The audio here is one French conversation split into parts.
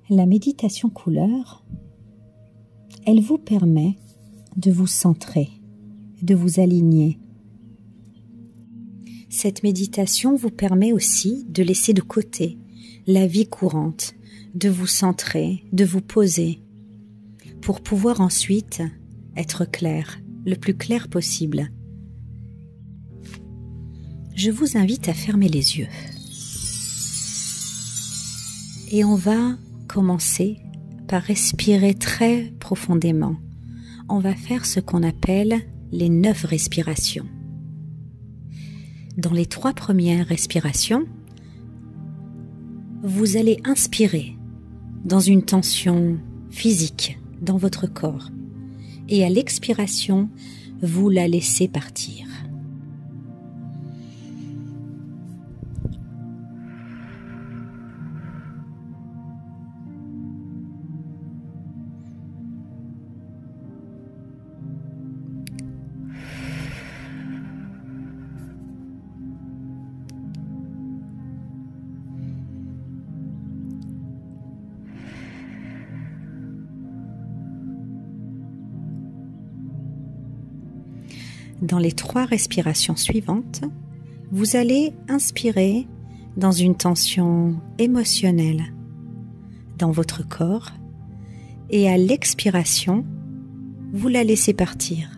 La méditation couleur, elle vous permet de vous centrer, de vous aligner. Cette méditation vous permet aussi de laisser de côté la vie courante, de vous centrer, de vous poser, pour pouvoir ensuite être clair, le plus clair possible. Je vous invite à fermer les yeux. Et on va commencer par respirer très profondément. On va faire ce qu'on appelle les 9 respirations. Dans les 3 premières respirations, vous allez inspirer dans une tension physique dans votre corps. Et à l'expiration, vous la laissez partir. Dans les 3 respirations suivantes, vous allez inspirer dans une tension émotionnelle dans votre corps et à l'expiration, vous la laissez partir.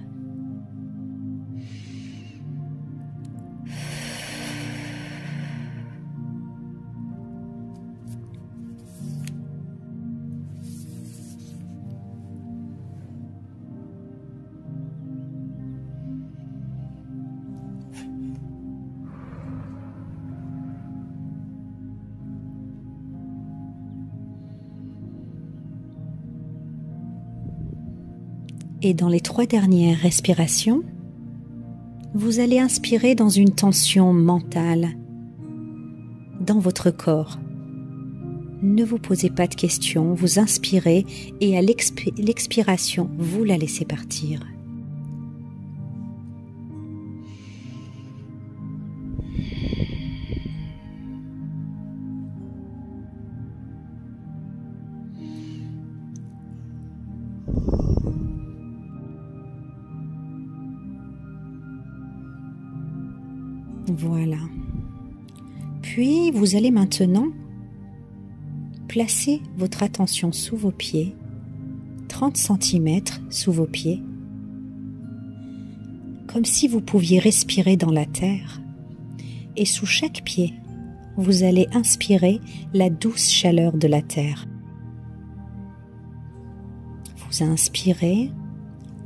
Et dans les 3 dernières respirations, vous allez inspirer dans une tension mentale dans votre corps. Ne vous posez pas de questions, vous inspirez et à l'expiration, vous la laissez partir. Voilà. Puis, vous allez maintenant placer votre attention sous vos pieds, 30 cm sous vos pieds, comme si vous pouviez respirer dans la terre. Et sous chaque pied, vous allez inspirer la douce chaleur de la terre. Vous inspirez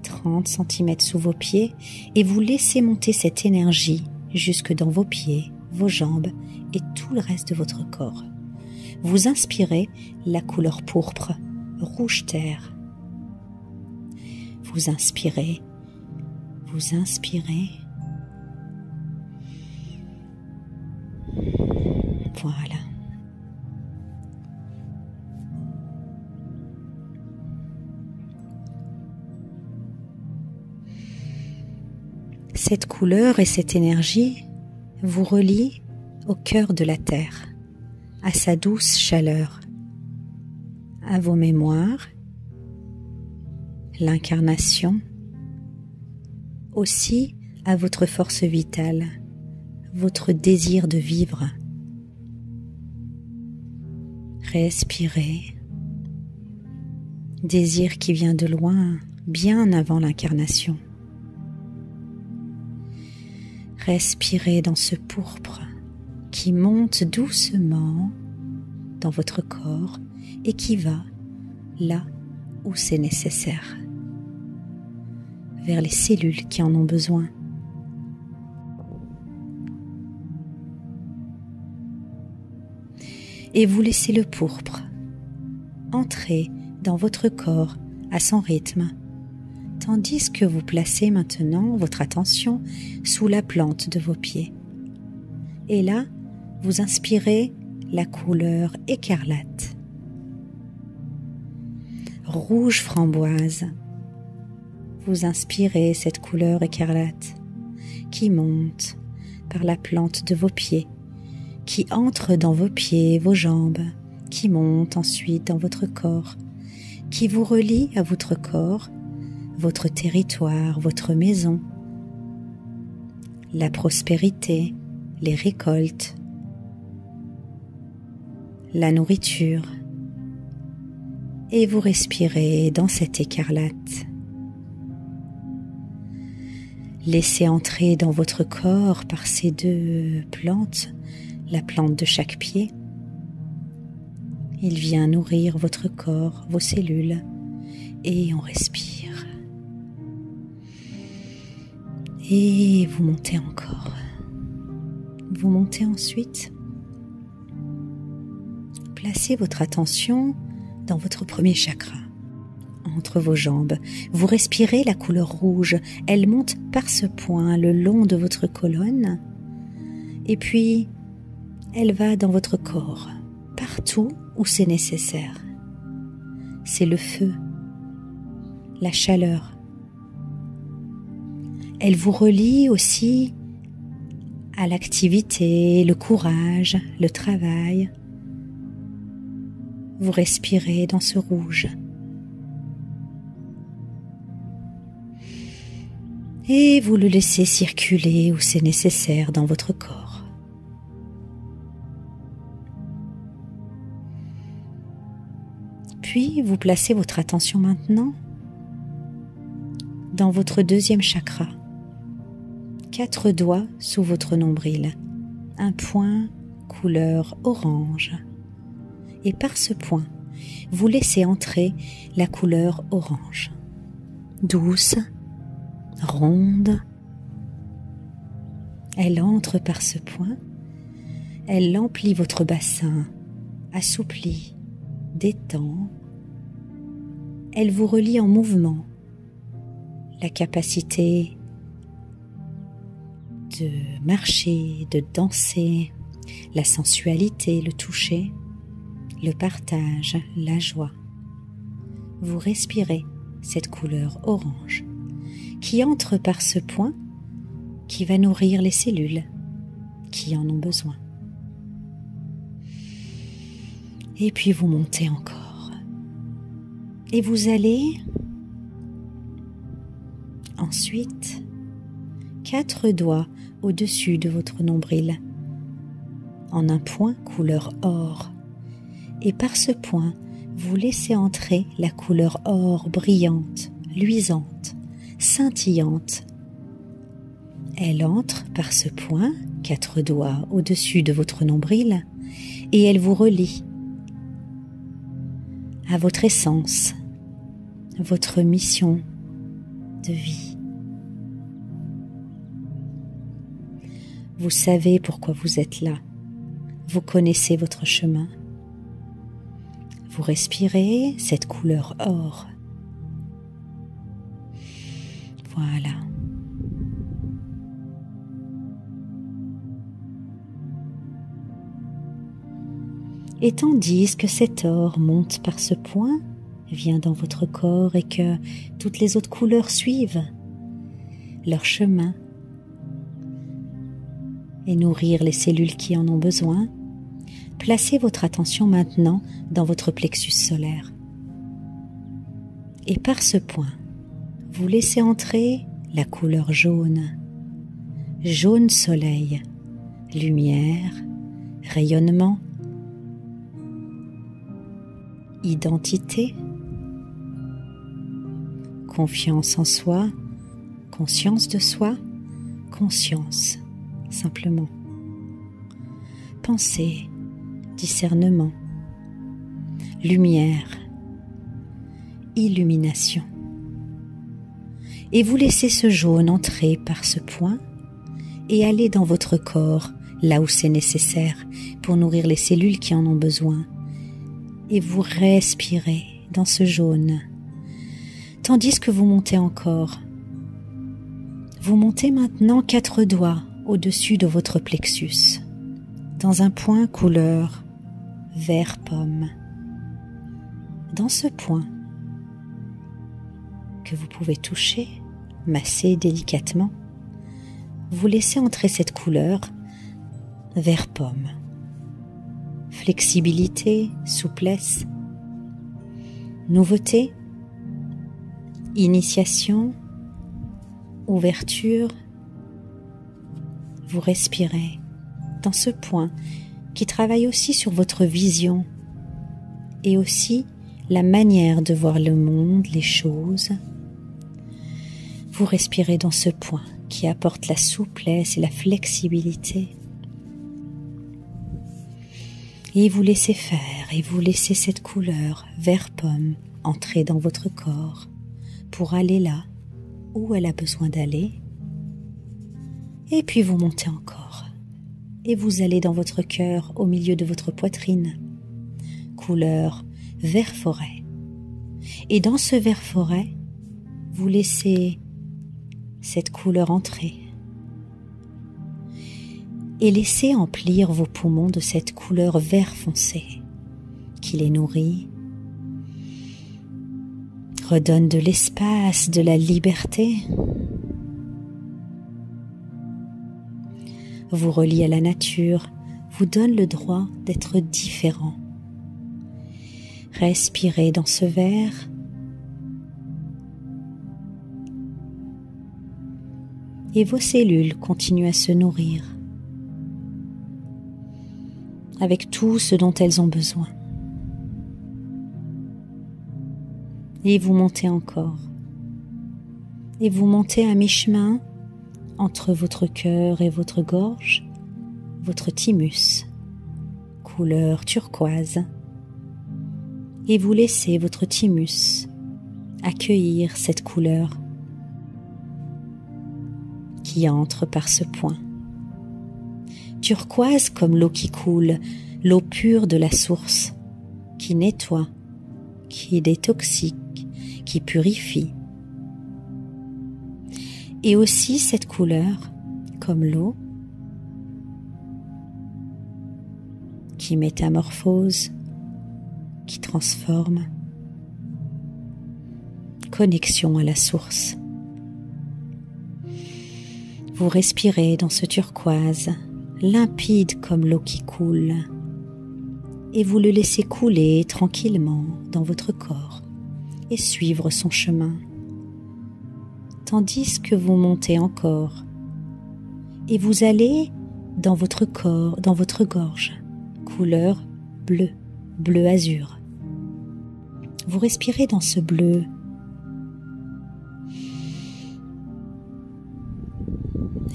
30 cm sous vos pieds et vous laissez monter cette énergie jusque dans vos pieds, vos jambes et tout le reste de votre corps. Vous inspirez la couleur pourpre, rouge terre. Vous inspirez, vous inspirez. Voilà. Cette couleur et cette énergie vous relient au cœur de la terre, à sa douce chaleur, à vos mémoires, l'incarnation, aussi à votre force vitale, votre désir de vivre. Respirez, désir qui vient de loin, bien avant l'incarnation. Respirez dans ce pourpre qui monte doucement dans votre corps et qui va là où c'est nécessaire, vers les cellules qui en ont besoin. Et vous laissez le pourpre entrer dans votre corps à son rythme, tandis que vous placez maintenant votre attention sous la plante de vos pieds. Et là, vous inspirez la couleur écarlate, rouge framboise. Vous inspirez cette couleur écarlate qui monte par la plante de vos pieds, qui entre dans vos pieds, vos jambes, qui monte ensuite dans votre corps, qui vous relie à votre corps, votre territoire, votre maison, la prospérité, les récoltes, la nourriture, et vous respirez dans cette écarlate. Laissez entrer dans votre corps par ces deux plantes, la plante de chaque pied. Il vient nourrir votre corps, vos cellules, et on respire. Et vous montez encore. Vous montez ensuite. Placez votre attention dans votre premier chakra, entre vos jambes. Vous respirez la couleur rouge. Elle monte par ce point le long de votre colonne. Et puis, elle va dans votre corps, partout où c'est nécessaire. C'est le feu, la chaleur. Elle vous relie aussi à l'activité, le courage, le travail. Vous respirez dans ce rouge. Et vous le laissez circuler où c'est nécessaire dans votre corps. Puis vous placez votre attention maintenant dans votre deuxième chakra. 4 doigts sous votre nombril, un point couleur orange. Et par ce point, vous laissez entrer la couleur orange, douce, ronde. Elle entre par ce point, elle emplit votre bassin, assouplit, détend. Elle vous relie en mouvement, la capacité de marcher, de danser, la sensualité, le toucher, le partage, la joie. Vous respirez cette couleur orange qui entre par ce point qui va nourrir les cellules qui en ont besoin. Et puis vous montez encore. Et vous allez ensuite 4 doigts au-dessus de votre nombril en un point couleur or. Et par ce point, vous laissez entrer la couleur or brillante, luisante, scintillante. Elle entre par ce point, 4 doigts au-dessus de votre nombril, et elle vous relie à votre essence, votre mission de vie. Vous savez pourquoi vous êtes là. Vous connaissez votre chemin. Vous respirez cette couleur or. Voilà. Et tandis que cet or monte par ce point, vient dans votre corps et que toutes les autres couleurs suivent leur chemin et nourrir les cellules qui en ont besoin, placez votre attention maintenant dans votre plexus solaire. Et par ce point, vous laissez entrer la couleur jaune. Jaune soleil, lumière, rayonnement, identité, confiance en soi, conscience de soi, conscience, simplement. Pensée, discernement, lumière, illumination. Et vous laissez ce jaune entrer par ce point et aller dans votre corps, là où c'est nécessaire, pour nourrir les cellules qui en ont besoin. Et vous respirez dans ce jaune, tandis que vous montez encore. Vous montez maintenant 4 doigts au-dessus de votre plexus, dans un point couleur vert pomme. Dans ce point, que vous pouvez toucher, masser délicatement, vous laissez entrer cette couleur vert pomme. flexibilité, souplesse, nouveauté, initiation, ouverture. Vous respirez dans ce point qui travaille aussi sur votre vision et aussi la manière de voir le monde, les choses. Vous respirez dans ce point qui apporte la souplesse et la flexibilité. Et vous laissez faire, et vous laissez cette couleur vert pomme entrer dans votre corps pour aller là où elle a besoin d'aller. Et puis vous montez encore. Et vous allez dans votre cœur, au milieu de votre poitrine. Couleur vert forêt. Et dans ce vert forêt, vous laissez cette couleur entrer. Et laissez emplir vos poumons de cette couleur vert foncé qui les nourrit, redonne de l'espace, de la liberté, vous relie à la nature, vous donne le droit d'être différent. Respirez dans ce vert. Et vos cellules continuent à se nourrir avec tout ce dont elles ont besoin. Et vous montez encore. Et vous montez à mi-chemin entre votre cœur et votre gorge, votre thymus, couleur turquoise. Et vous laissez votre thymus accueillir cette couleur qui entre par ce point. Turquoise comme l'eau qui coule, l'eau pure de la source, qui nettoie, qui détoxique, qui purifie. Et aussi cette couleur comme l'eau qui métamorphose, qui transforme. Connexion à la source. Vous respirez dans ce turquoise, limpide comme l'eau qui coule, et vous le laissez couler tranquillement dans votre corps et suivre son chemin, tandis que vous montez encore, et vous allez dans votre corps, dans votre gorge, couleur bleu, bleu azur. Vous respirez dans ce bleu,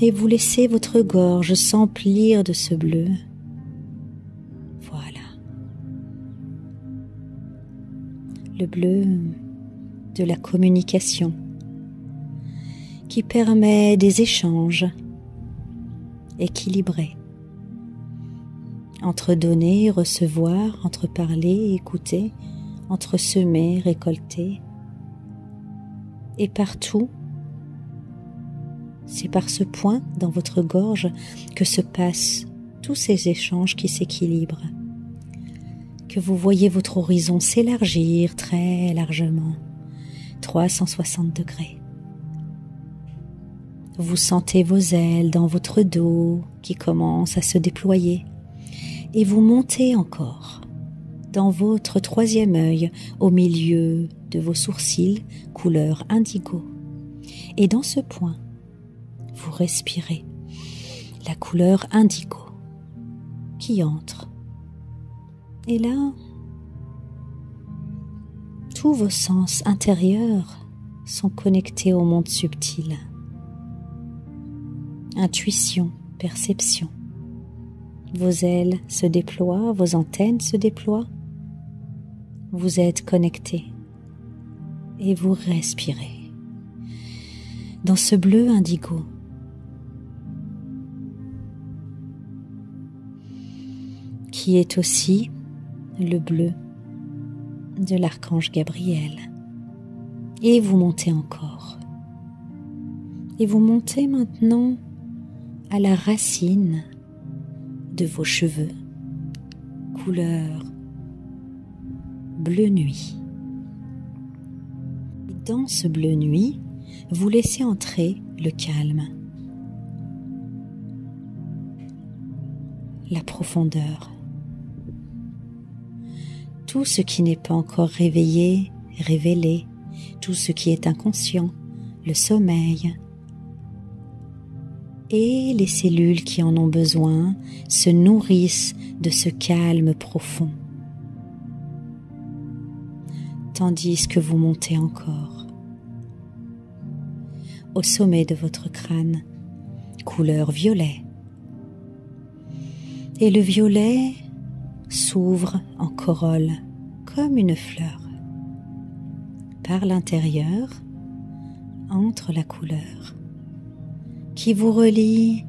et vous laissez votre gorge s'emplir de ce bleu. Voilà. Le bleu de la communication qui permet des échanges équilibrés entre donner et recevoir, entre parler et écouter, entre semer, récolter. Et partout, c'est par ce point dans votre gorge que se passent tous ces échanges qui s'équilibrent, que vous voyez votre horizon s'élargir très largement, 360 degrés. Vous sentez vos ailes dans votre dos qui commencent à se déployer et vous montez encore dans votre troisième œil au milieu de vos sourcils couleur indigo. Et dans ce point, vous respirez la couleur indigo qui entre. Et là, tous vos sens intérieurs sont connectés au monde subtil. Intuition, perception. Vos ailes se déploient, vos antennes se déploient. Vous êtes connectés et vous respirez dans ce bleu indigo. Qui est aussi le bleu de l'archange Gabriel. Et vous montez encore. Et vous montez maintenant à la racine de vos cheveux, couleur bleu nuit. Et dans ce bleu nuit, vous laissez entrer le calme, la profondeur. tout ce qui n'est pas encore réveillé, révélé, tout ce qui est inconscient, le sommeil. Et les cellules qui en ont besoin se nourrissent de ce calme profond. Tandis que vous montez encore. Au sommet de votre crâne, couleur violet. Et le violet s'ouvre en corolle comme une fleur. Par l'intérieur, entre la couleur, qui vous relie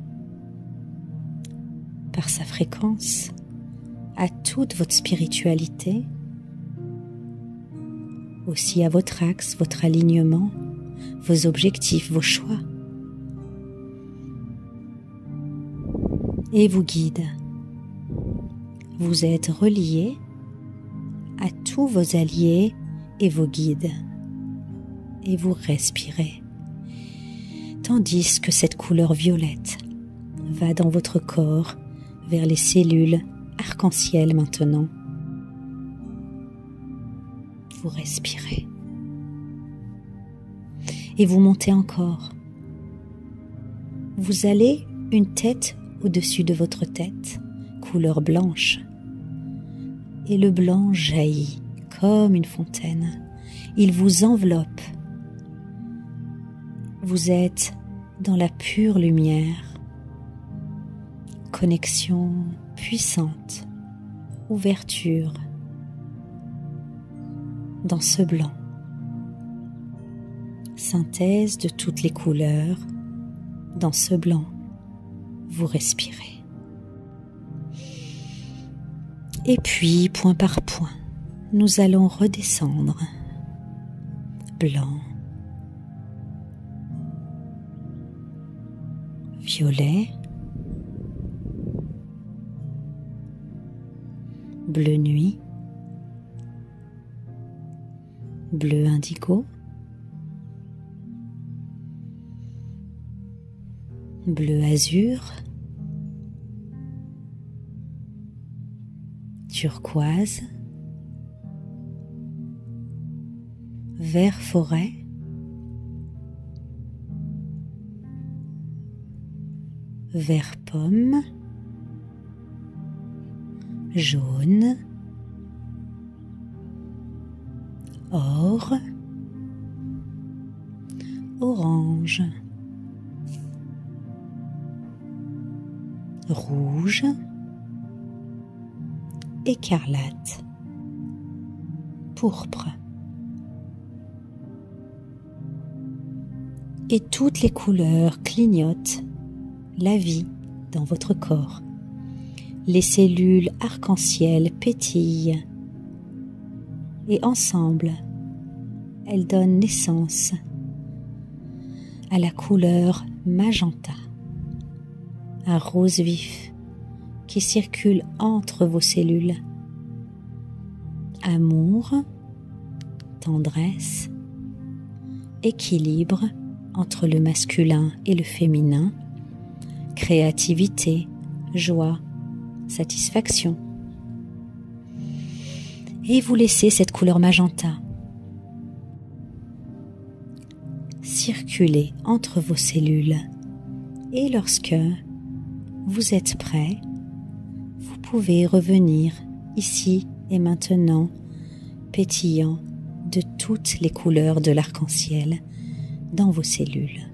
par sa fréquence à toute votre spiritualité, aussi à votre axe, votre alignement, vos objectifs, vos choix, et vous guide. Vous êtes relié à tous vos alliés et vos guides, et vous respirez, tandis que cette couleur violette va dans votre corps vers les cellules arc-en-ciel maintenant. Vous respirez. Et vous montez encore. Vous allez une tête au-dessus de votre tête, couleur blanche. Et le blanc jaillit comme une fontaine. Il vous enveloppe. Vous êtes dans la pure lumière. Connexion puissante. Ouverture. Dans ce blanc. Synthèse de toutes les couleurs. Dans ce blanc, vous respirez. Et puis, point par point, nous allons redescendre. Blanc, violet, bleu nuit, bleu indigo, bleu azur, turquoise, vert forêt, vert pomme, jaune, or, orange, rouge, écarlate, pourpre. Et toutes les couleurs clignotent la vie dans votre corps. Les cellules arc-en-ciel pétillent et ensemble, elles donnent naissance à la couleur magenta, un rose vif qui circule entre vos cellules. Amour, tendresse, équilibre entre le masculin et le féminin, créativité, joie, satisfaction. Et vous laissez cette couleur magenta circuler entre vos cellules. Et lorsque vous êtes prêt, vous pouvez revenir ici et maintenant, pétillant de toutes les couleurs de l'arc-en-ciel dans vos cellules.